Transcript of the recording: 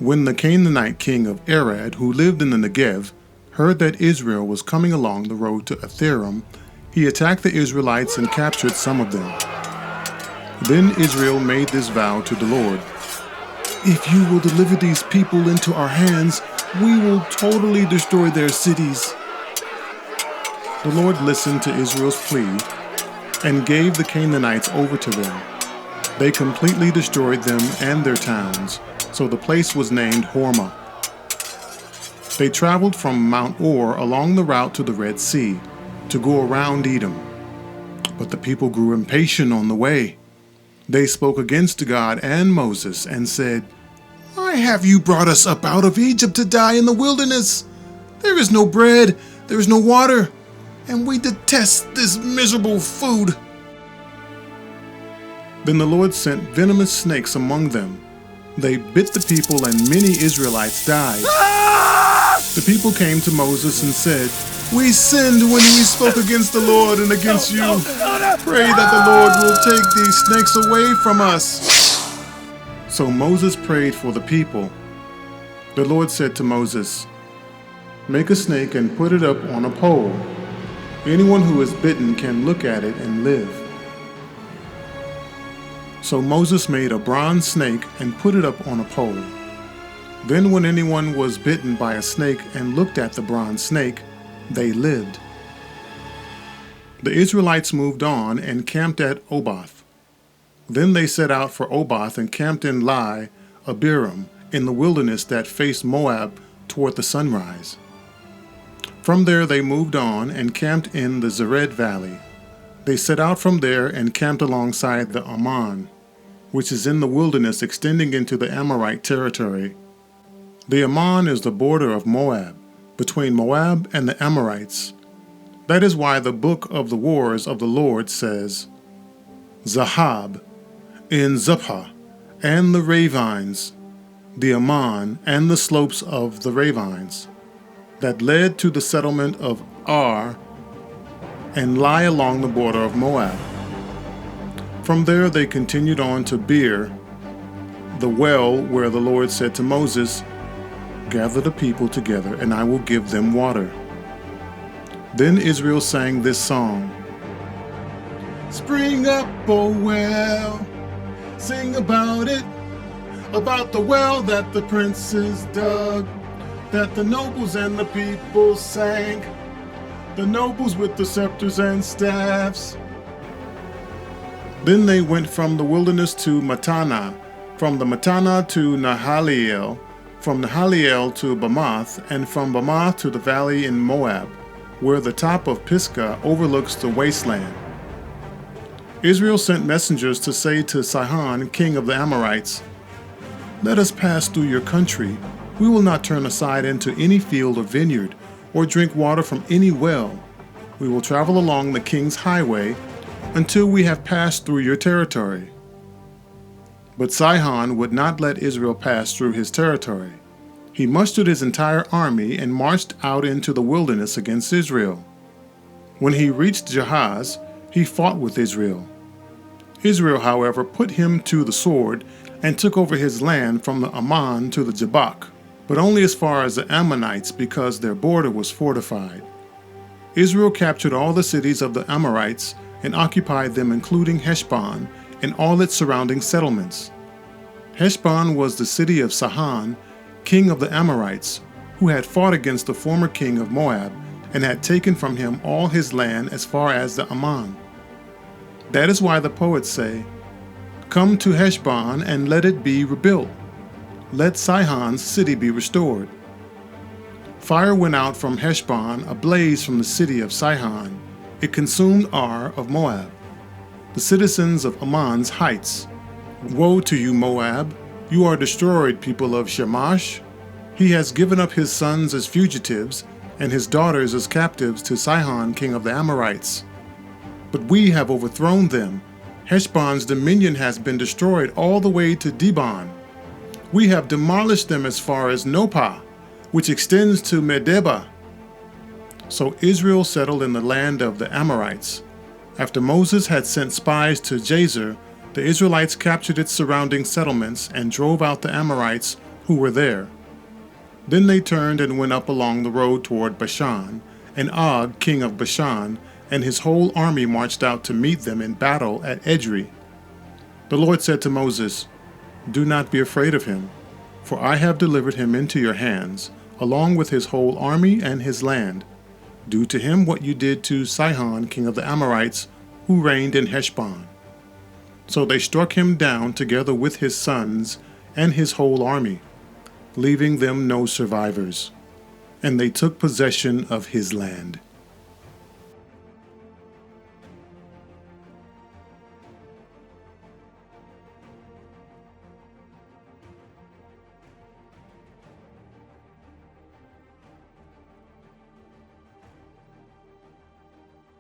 When the Canaanite king of Arad, who lived in the Negev, heard that Israel was coming along the road to Atharim, he attacked the Israelites and captured some of them. Then Israel made this vow to the Lord: "If you will deliver these people into our hands, we will totally destroy their cities." The Lord listened to Israel's plea and gave the Canaanites over to them. They completely destroyed them and their towns, so the place was named Hormah. They traveled from Mount Or along the route to the Red Sea to go around Edom. But the people grew impatient on the way. They spoke against God and Moses and said, "Why have you brought us up out of Egypt to die in the wilderness? There is no bread, there is no water, and we detest this miserable food." Then the Lord sent venomous snakes among them. They bit the people, and many Israelites died. The people came to Moses and said, "We sinned when we spoke against the Lord and against you. Pray that the Lord will take these snakes away from us." So Moses prayed for the people. The Lord said to Moses, "Make a snake and put it up on a pole. Anyone who is bitten can look at it and live." So Moses made a bronze snake and put it up on a pole. Then when anyone was bitten by a snake and looked at the bronze snake, they lived. The Israelites moved on and camped at Oboth. Then they set out for Oboth and camped in Lai Abiram in the wilderness that faced Moab toward the sunrise. From there they moved on and camped in the Zered Valley. They set out from there and camped alongside the Ammon, which is in the wilderness extending into the Amorite territory. The Ammon is the border of Moab, between Moab and the Amorites. That is why the book of the wars of the Lord says, "Zahab, in Zuphah, and the ravines, the Ammon, and the slopes of the ravines, that led to the settlement of Ar, and lie along the border of Moab." From there they continued on to Beer, the well where the Lord said to Moses, "Gather the people together, and I will give them water." Then Israel sang this song: "Spring up, O well, sing about it, about the well that the princes dug, that the nobles and the people sank, the nobles with the scepters and staffs." Then they went from the wilderness to Mattanah, from the Mattanah to Nahaliel, from Nahaliel to Bamoth, and from Bamoth to the valley in Moab, where the top of Pisgah overlooks the wasteland. Israel sent messengers to say to Sihon, king of the Amorites, "Let us pass through your country. We will not turn aside into any field or vineyard, or drink water from any well. We will travel along the king's highway until we have passed through your territory." But Sihon would not let Israel pass through his territory. He mustered his entire army and marched out into the wilderness against Israel. When he reached Jahaz, he fought with Israel. Israel, however, put him to the sword and took over his land from the Ammon to the Jabbok, but only as far as the Ammonites because their border was fortified. Israel captured all the cities of the Amorites and occupied them, including Heshbon and all its surrounding settlements. Heshbon was the city of Sihon, king of the Amorites, who had fought against the former king of Moab and had taken from him all his land as far as the Ammon. That is why the poets say, "Come to Heshbon and let it be rebuilt. Let Sihon's city be restored." Fire went out from Heshbon, a blaze from the city of Sihon. It consumed Ar of Moab, the citizens of Ammon's heights. Woe to you, Moab! You are destroyed, people of Shemash. He has given up his sons as fugitives and his daughters as captives to Sihon, king of the Amorites. But we have overthrown them. Heshbon's dominion has been destroyed all the way to Dibon. We have demolished them as far as Nopah, which extends to Medeba. So Israel settled in the land of the Amorites. After Moses had sent spies to Jazer, the Israelites captured its surrounding settlements and drove out the Amorites who were there. Then they turned and went up along the road toward Bashan, and Og, king of Bashan, and his whole army marched out to meet them in battle at Edrei. The Lord said to Moses, "Do not be afraid of him, for I have delivered him into your hands, along with his whole army and his land. Do to him what you did to Sihon, king of the Amorites, who reigned in Heshbon." So they struck him down together with his sons and his whole army, leaving them no survivors. And they took possession of his land.